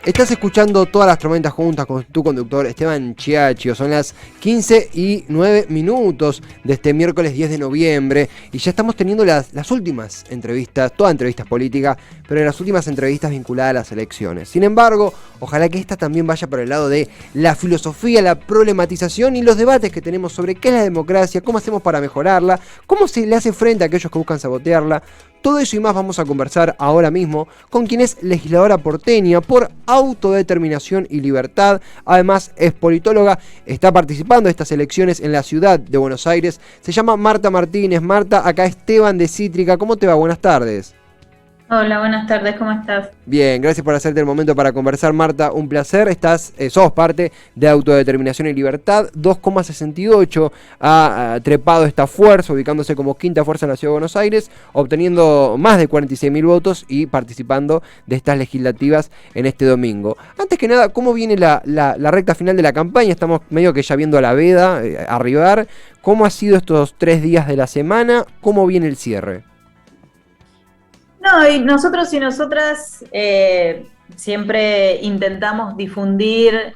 Estás escuchando Todas las Tormentas Juntas con tu conductor Esteban Chiachio. Son las 15:09 de este miércoles 10 de noviembre y ya estamos teniendo las últimas entrevistas, todas entrevistas políticas, pero las últimas entrevistas vinculadas a las elecciones. Sin embargo, ojalá que esta también vaya por el lado de la filosofía, la problematización y los debates que tenemos sobre qué es la democracia, cómo hacemos para mejorarla, cómo se le hace frente a aquellos que buscan sabotearla. Todo eso y más vamos a conversar ahora mismo con quien es legisladora porteña por autodeterminación y libertad. Además es politóloga, está participando de estas elecciones en la ciudad de Buenos Aires. Se llama Marta Martínez. Marta, acá Esteban de Cítrica. ¿Cómo te va? Buenas tardes. Hola, buenas tardes, ¿cómo estás? Bien, gracias por hacerte el momento para conversar, Marta, un placer. Sos parte de Autodeterminación y Libertad, 2,68 ha trepado esta fuerza, ubicándose como quinta fuerza en la Ciudad de Buenos Aires, obteniendo más de 46.000 votos y participando de estas legislativas en este domingo. Antes que nada, ¿cómo viene la recta final de la campaña? Estamos medio que ya viendo a la veda arribar. ¿Cómo ha sido estos 3 días de la semana? ¿Cómo viene el cierre? No, y nosotros y nosotras siempre intentamos difundir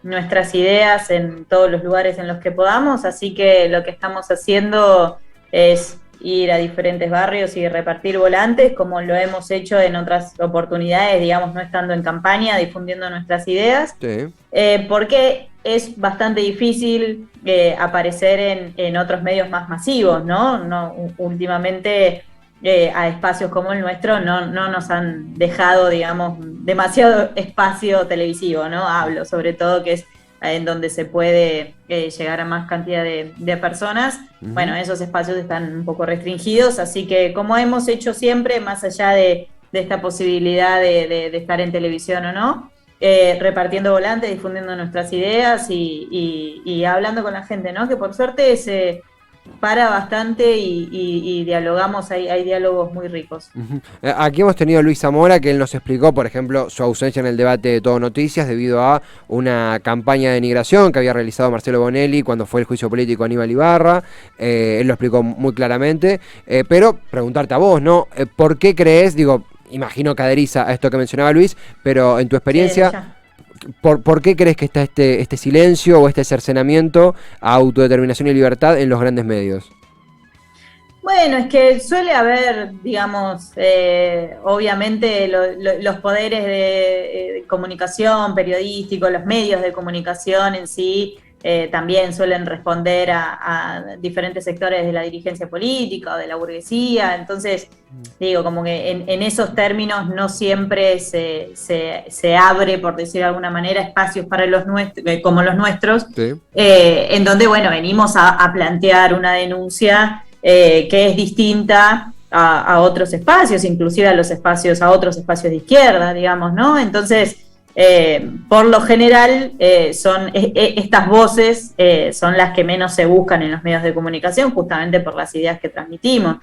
nuestras ideas en todos los lugares en los que podamos, así que lo que estamos haciendo es ir a diferentes barrios y repartir volantes, como lo hemos hecho en otras oportunidades, digamos, no estando en campaña, difundiendo nuestras ideas, sí. Porque es bastante difícil aparecer en otros medios más masivos, ¿no? Últimamente a espacios como el nuestro no nos han dejado, digamos, demasiado espacio televisivo, ¿no? Hablo sobre todo que es en donde se puede llegar a más cantidad de personas. Uh-huh. Bueno, esos espacios están un poco restringidos, así que como hemos hecho siempre, más allá de esta posibilidad de estar en televisión o no, repartiendo volantes, difundiendo nuestras ideas y hablando con la gente, ¿no? Que por suerte se para bastante y dialogamos, hay diálogos muy ricos. Uh-huh. Aquí hemos tenido a Luis Zamora, que él nos explicó, por ejemplo, su ausencia en el debate de Todo Noticias debido a una campaña de denigración que había realizado Marcelo Bonelli cuando fue el juicio político a Aníbal Ibarra. Él lo explicó muy claramente, pero preguntarte a vos, ¿no? ¿Por qué crees, imagino que adherís a esto que mencionaba Luis, pero en tu experiencia... Sí, ¿Por qué crees que está este silencio o este cercenamiento a autodeterminación y libertad en los grandes medios? Bueno, es que suele haber, digamos, obviamente los poderes de comunicación, periodístico, los medios de comunicación en sí, también suelen responder a diferentes sectores de la dirigencia política o de la burguesía. Entonces, digo, como que en esos términos no siempre se abre, por decir de alguna manera, espacios para como los nuestros, sí. En donde, bueno, venimos a plantear una denuncia que es distinta a otros espacios, inclusive a otros espacios de izquierda, digamos, ¿no? Entonces, por lo general, estas voces son las que menos se buscan en los medios de comunicación, justamente por las ideas que transmitimos.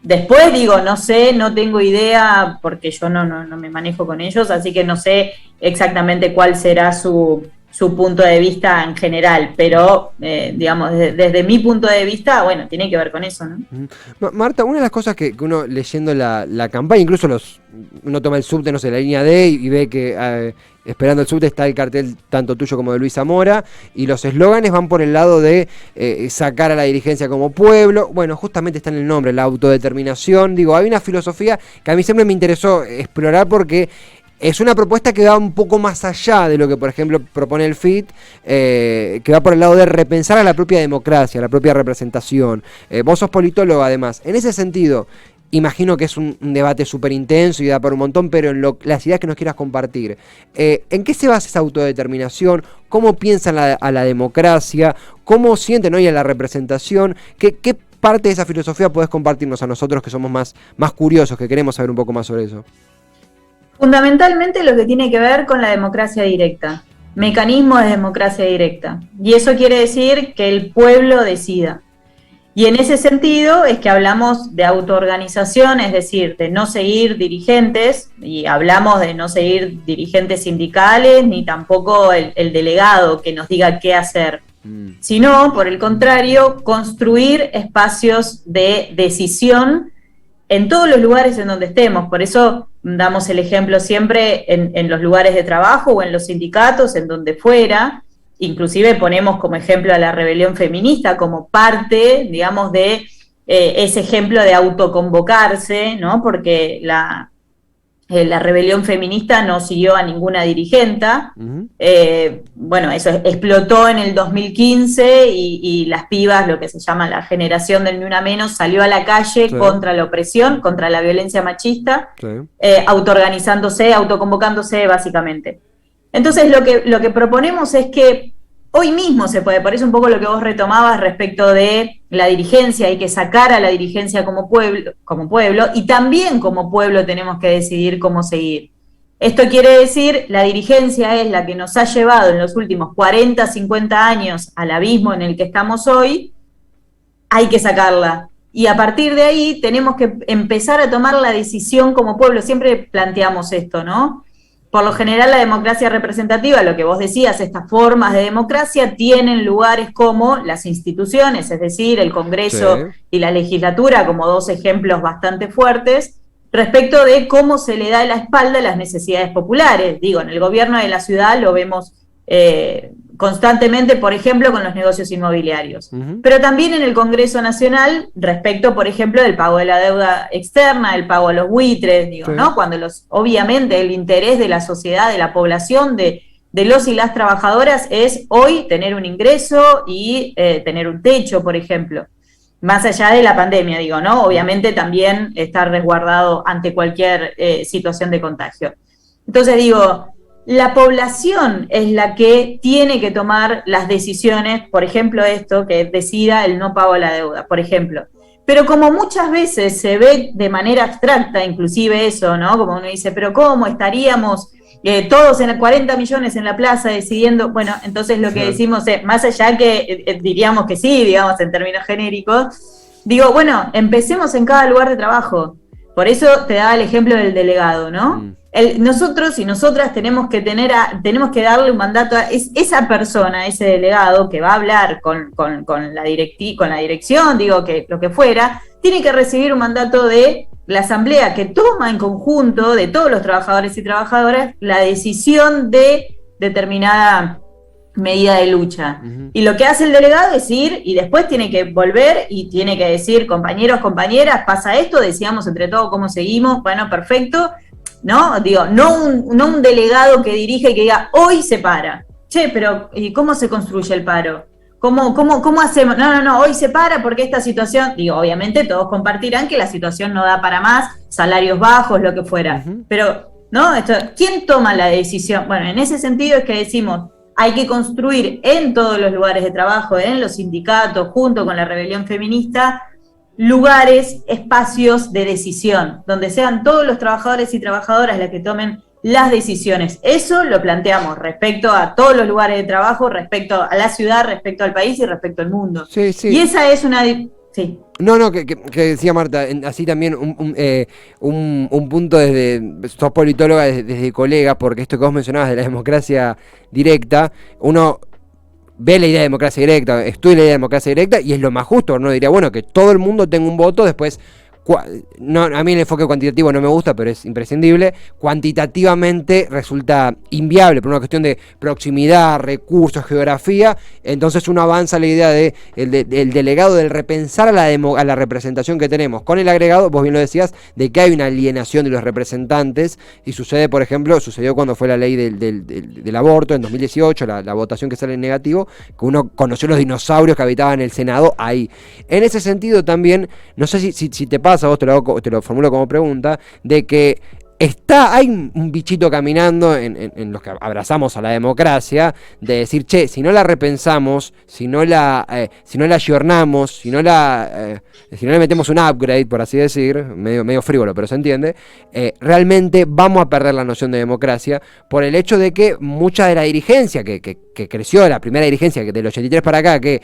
Después no sé, no tengo idea, porque yo no me manejo con ellos, así que no sé exactamente cuál será su punto de vista en general, pero digamos, desde mi punto de vista, bueno, tiene que ver con eso, ¿no? Marta, una de las cosas que uno leyendo la campaña, incluso uno toma el subte, no sé, la línea D y ve que esperando el subte está el cartel tanto tuyo como de Luis Zamora, y los eslóganes van por el lado de sacar a la dirigencia como pueblo. Bueno, justamente está en el nombre, la autodeterminación. Hay una filosofía que a mí siempre me interesó explorar porque es una propuesta que va un poco más allá de lo que, por ejemplo, propone el FIT, que va por el lado de repensar a la propia democracia, a la propia representación. Vos sos politólogo, además. En ese sentido, imagino que es un debate súper intenso y da por un montón, pero en las ideas que nos quieras compartir, ¿en qué se basa esa autodeterminación? ¿Cómo piensan a la democracia? ¿Cómo sienten hoy a la representación? ¿Qué parte de esa filosofía podés compartirnos a nosotros que somos más curiosos, que queremos saber un poco más sobre eso? Fundamentalmente lo que tiene que ver con la democracia directa, mecanismos de democracia directa. Y eso quiere decir que el pueblo decida. Y en ese sentido es que hablamos de autoorganización, es decir, de no seguir dirigentes, y hablamos de no seguir dirigentes sindicales, ni tampoco el delegado que nos diga qué hacer, sino, por el contrario, construir espacios de decisión en todos los lugares en donde estemos. Por eso damos el ejemplo siempre en los lugares de trabajo o en los sindicatos, en donde fuera. Inclusive ponemos como ejemplo a la rebelión feminista como parte, digamos, de ese ejemplo de autoconvocarse, ¿no? Porque la rebelión feminista no siguió a ninguna dirigenta. Bueno, eso explotó en el 2015 y las pibas, lo que se llama la generación del Ni Una Menos, salió a la calle contra la opresión, contra la violencia machista, autoorganizándose, autoconvocándose básicamente. Entonces lo que proponemos es que hoy mismo se puede, por eso un poco lo que vos retomabas respecto de la dirigencia, hay que sacar a la dirigencia como pueblo, y también como pueblo tenemos que decidir cómo seguir. Esto quiere decir, la dirigencia es la que nos ha llevado en los últimos 40, 50 años al abismo en el que estamos hoy, hay que sacarla. Y a partir de ahí tenemos que empezar a tomar la decisión como pueblo. Siempre planteamos esto, ¿no? Por lo general la democracia representativa, lo que vos decías, estas formas de democracia tienen lugares como las instituciones, es decir, el Congreso y la legislatura como dos ejemplos bastante fuertes, respecto de cómo se le da la espalda a las necesidades populares. Digo, en el gobierno de la ciudad lo vemos constantemente, por ejemplo, con los negocios inmobiliarios. Pero también en el Congreso Nacional, respecto, por ejemplo, del pago de la deuda externa, el pago a los buitres, digo, ¿no? Cuando obviamente el interés de la sociedad, de la población, de los y las trabajadoras es hoy tener un ingreso y tener un techo, por ejemplo. Más allá de la pandemia, digo, ¿no? Obviamente también estar resguardado ante cualquier situación de contagio. Entonces digo, la población es la que tiene que tomar las decisiones, por ejemplo esto, que decida el no pago a la deuda, por ejemplo. Pero como muchas veces se ve de manera abstracta, inclusive eso, ¿no? Como uno dice, pero ¿cómo estaríamos todos en 40 millones en la plaza decidiendo? Bueno, entonces lo que decimos es, más allá que diríamos que sí, digamos en términos genéricos, digo, bueno, empecemos en cada lugar de trabajo. Por eso te daba el ejemplo del delegado, ¿no? Nosotros y nosotras tenemos que darle un mandato a esa persona, ese delegado que va a hablar con la dirección, digo, que lo que fuera, tiene que recibir un mandato de la asamblea que toma en conjunto de todos los trabajadores y trabajadoras la decisión de determinada medida de lucha. Y lo que hace el delegado es ir y después tiene que volver y tiene que decir, compañeros, compañeras, pasa esto, decidamos entre todos cómo seguimos, bueno, perfecto, ¿no? Digo, no un delegado que dirige y que diga, hoy se para. Che, pero ¿y cómo se construye el paro? ¿Cómo hacemos? No, hoy se para porque esta situación, digo, obviamente todos compartirán que la situación no da para más, salarios bajos, lo que fuera. Pero, ¿no? ¿Quién toma la decisión? Bueno, en ese sentido es que decimos, hay que construir en todos los lugares de trabajo, en los sindicatos, junto con la rebelión feminista, lugares, espacios de decisión, donde sean todos los trabajadores y trabajadoras las que tomen las decisiones. Eso lo planteamos respecto a todos los lugares de trabajo, respecto a la ciudad, respecto al país y respecto al mundo. Sí, sí. Y esa es una... Sí. No, que decía Marta, así también un punto desde, sos politóloga desde colegas, porque esto que vos mencionabas de la democracia directa, uno ve la idea de democracia directa, estudia la idea de democracia directa y es lo más justo, uno diría, bueno, que todo el mundo tenga un voto, después... No, a mí el enfoque cuantitativo no me gusta, pero es imprescindible. Cuantitativamente resulta inviable por una cuestión de proximidad, recursos, geografía. Entonces uno avanza la idea del delegado, del repensar a la representación que tenemos. Con el agregado, vos bien lo decías, de que hay una alienación de los representantes. Y sucede, por ejemplo, sucedió cuando fue la ley del aborto en 2018, la votación que sale en negativo, que uno conoció los dinosaurios que habitaban el Senado ahí. En ese sentido también, no sé si te pasa, a vos te lo formulo como pregunta, de que hay un bichito caminando en los que abrazamos a la democracia, de decir, che, si no la repensamos, si no la ayornamos, si no le metemos un upgrade, por así decir, medio frívolo, pero se entiende, realmente vamos a perder la noción de democracia por el hecho de que mucha de la dirigencia que creció, la primera dirigencia del 83 para acá, que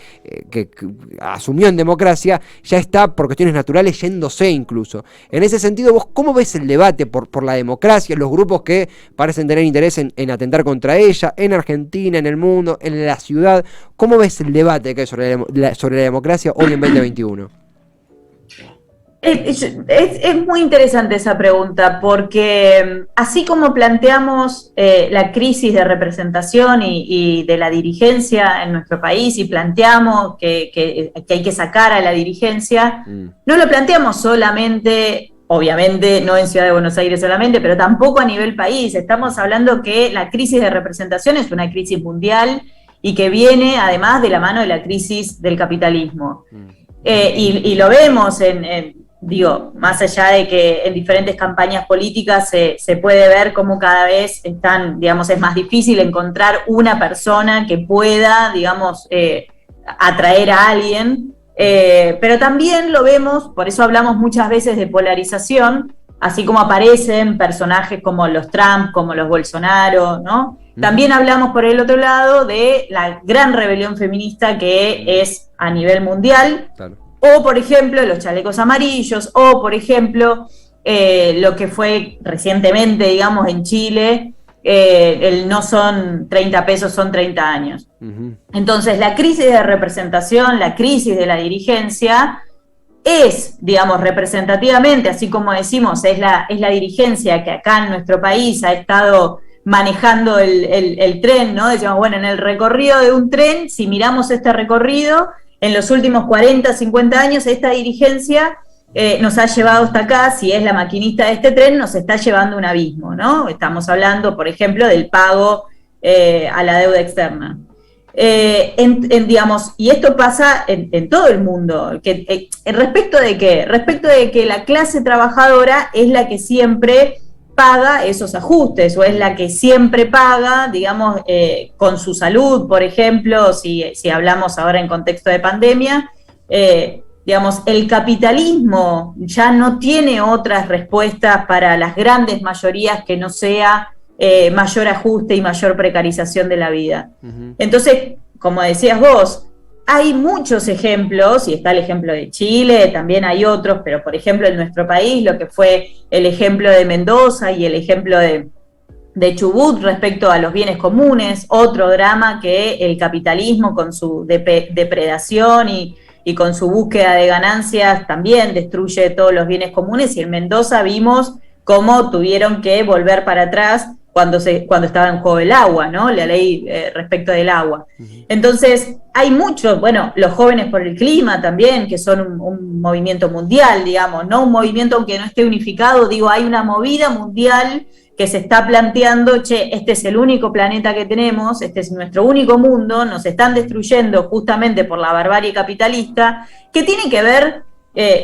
asumió en democracia, ya está por cuestiones naturales yéndose incluso. En ese sentido, vos, ¿cómo ves el debate por la democracia, los grupos que parecen tener interés en atentar contra ella, en Argentina, en el mundo, en la ciudad? ¿Cómo ves el debate que hay sobre la democracia hoy en 2021? Es muy interesante esa pregunta porque así como planteamos la crisis de representación y de la dirigencia en nuestro país y planteamos que hay que sacar a la dirigencia, no lo planteamos solamente, obviamente no en Ciudad de Buenos Aires solamente, pero tampoco a nivel país. Estamos hablando que la crisis de representación es una crisis mundial y que viene además de la mano de la crisis del capitalismo. Y lo vemos digo, más allá de que en diferentes campañas políticas se puede ver cómo cada vez digamos, es más difícil encontrar una persona que pueda, digamos, atraer a alguien, pero también lo vemos, por eso hablamos muchas veces de polarización, así como aparecen personajes como los Trump, como los Bolsonaro, ¿no? También hablamos por el otro lado de la gran rebelión feminista que es a nivel mundial. Claro. O, por ejemplo, los chalecos amarillos, o, por ejemplo, lo que fue recientemente, digamos, en Chile, el no son 30 pesos, son 30 años. Entonces, la crisis de representación, la crisis de la dirigencia, es, digamos, representativamente, así como decimos, es la dirigencia que acá en nuestro país ha estado manejando el tren, ¿no? Decimos, bueno, en el recorrido de un tren, si miramos este recorrido, en los últimos 40, 50 años, esta dirigencia nos ha llevado hasta acá, si es la maquinista de este tren, nos está llevando a un abismo, ¿no? Estamos hablando, por ejemplo, del pago a la deuda externa. Digamos, y esto pasa en todo el mundo. ¿Respecto de qué? Respecto de que la clase trabajadora es la que siempre paga esos ajustes, o es la que siempre paga, digamos, con su salud, por ejemplo, si hablamos ahora en contexto de pandemia, digamos, el capitalismo ya no tiene otras respuestas para las grandes mayorías que no sea mayor ajuste y mayor precarización de la vida. Entonces, como decías vos, hay muchos ejemplos, y está el ejemplo de Chile, también hay otros, pero por ejemplo en nuestro país, lo que fue el ejemplo de Mendoza y el ejemplo de Chubut respecto a los bienes comunes, otro drama que el capitalismo con su depredación y con su búsqueda de ganancias también destruye todos los bienes comunes, y en Mendoza vimos cómo tuvieron que volver para atrás cuando estaba en juego el agua, ¿no? La ley respecto del agua. Entonces, hay muchos, bueno, los jóvenes por el clima también, que son un movimiento mundial, digamos, no un movimiento aunque no esté unificado, digo, hay una movida mundial que se está planteando, este es el único planeta que tenemos, este es nuestro único mundo, nos están destruyendo justamente por la barbarie capitalista, que tiene que ver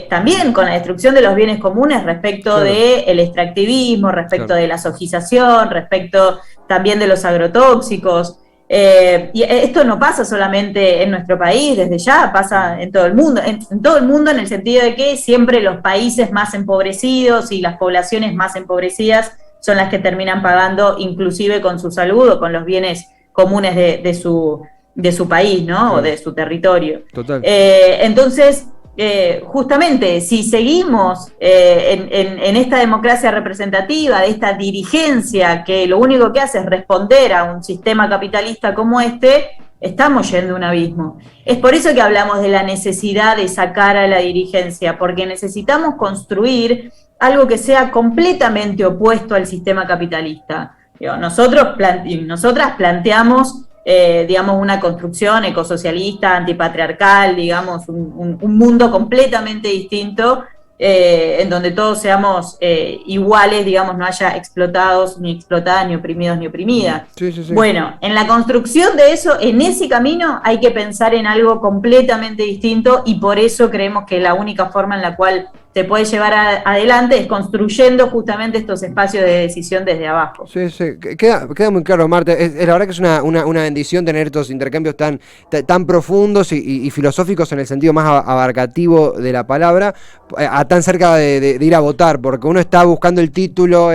también con la destrucción de los bienes comunes respecto del extractivismo, respecto de la sojización, respecto también de los agrotóxicos. Y esto no pasa solamente en nuestro país, desde ya pasa en todo el mundo, en todo el mundo, en el sentido de que siempre los países más empobrecidos y las poblaciones más empobrecidas son las que terminan pagando inclusive con su salud o con los bienes comunes de su país, ¿no? O de su territorio. Total. Entonces, justamente, si seguimos en esta democracia representativa, de esta dirigencia que lo único que hace es responder a un sistema capitalista como este, estamos yendo a un abismo. Es por eso que hablamos de la necesidad de sacar a la dirigencia, porque necesitamos construir algo que sea completamente opuesto al sistema capitalista. Nosotras planteamos digamos, una construcción ecosocialista, antipatriarcal, digamos, un mundo completamente distinto, en donde todos seamos iguales, digamos, no haya explotados, ni explotadas, ni oprimidos, ni oprimidas. Sí. Bueno, en la construcción de eso, en ese camino, hay que pensar en algo completamente distinto, y por eso creemos que la única forma en la cual se puede llevar adelante es construyendo justamente estos espacios de decisión desde abajo. Sí, queda muy claro, Marta. La verdad que es una bendición tener estos intercambios tan profundos y filosóficos en el sentido más abarcativo de la palabra, tan cerca de ir a votar, porque uno está buscando el título,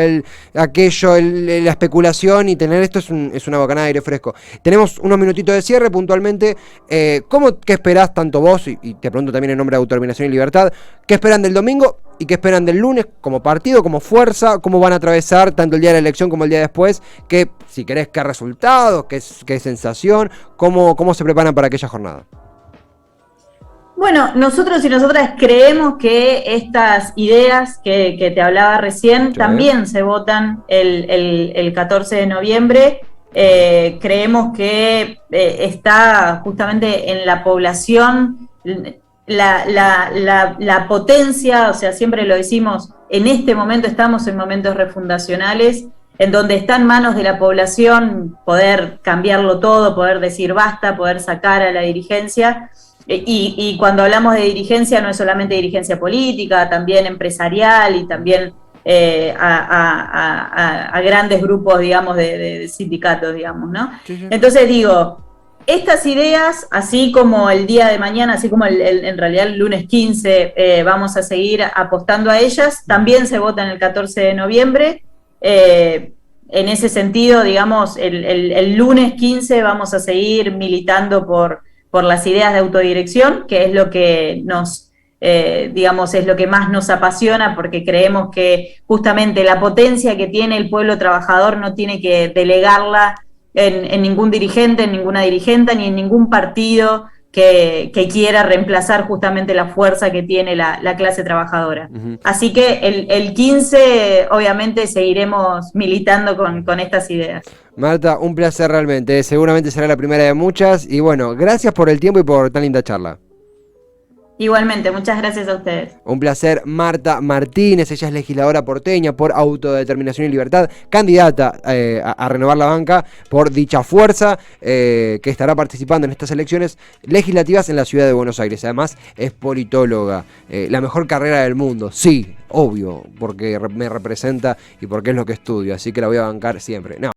aquello, la especulación, y tener esto es una bocanada de aire fresco. Tenemos unos minutitos de cierre puntualmente. ¿Qué esperás tanto vos, y te pregunto también en nombre de Autodeterminación y Libertad, qué esperan del domingo y qué esperan del lunes como partido, como fuerza? ¿Cómo van a atravesar tanto el día de la elección como el día después? Si querés, qué resultados, qué sensación, cómo se preparan para aquella jornada. Bueno, nosotros y nosotras creemos que estas ideas que te hablaba recién también se votan el 14 de noviembre. Creemos que está justamente en la población la potencia, o sea, siempre lo decimos, en este momento estamos en momentos refundacionales, en donde está en manos de la población poder cambiarlo todo, poder decir basta, poder sacar a la dirigencia. Y cuando hablamos de dirigencia no es solamente dirigencia política, también empresarial y también a grandes grupos, digamos, de sindicatos, digamos, ¿no? Sí, sí. Entonces digo, estas ideas, así como el día de mañana, así como en realidad el lunes 15 vamos a seguir apostando a ellas, también se votan el 14 de noviembre. En ese sentido, digamos, el lunes 15 vamos a seguir militando por las ideas de autodirección, que es lo que nos, digamos, es lo que más nos apasiona, porque creemos que justamente la potencia que tiene el pueblo trabajador no tiene que delegarla en ningún dirigente, en ninguna dirigenta, ni en ningún partido que quiera reemplazar justamente la fuerza que tiene la clase trabajadora. Uh-huh. Así que el 15 obviamente seguiremos militando con estas ideas. Marta, un placer realmente, seguramente será la primera de muchas y bueno, gracias por el tiempo y por tan linda charla. Igualmente, muchas gracias a ustedes. Un placer, Marta Martínez, ella es legisladora porteña por Autodeterminación y Libertad, candidata a renovar la banca por dicha fuerza, que estará participando en estas elecciones legislativas en la ciudad de Buenos Aires. Además, es politóloga, la mejor carrera del mundo, sí, obvio, porque me representa y porque es lo que estudio, así que la voy a bancar siempre. No.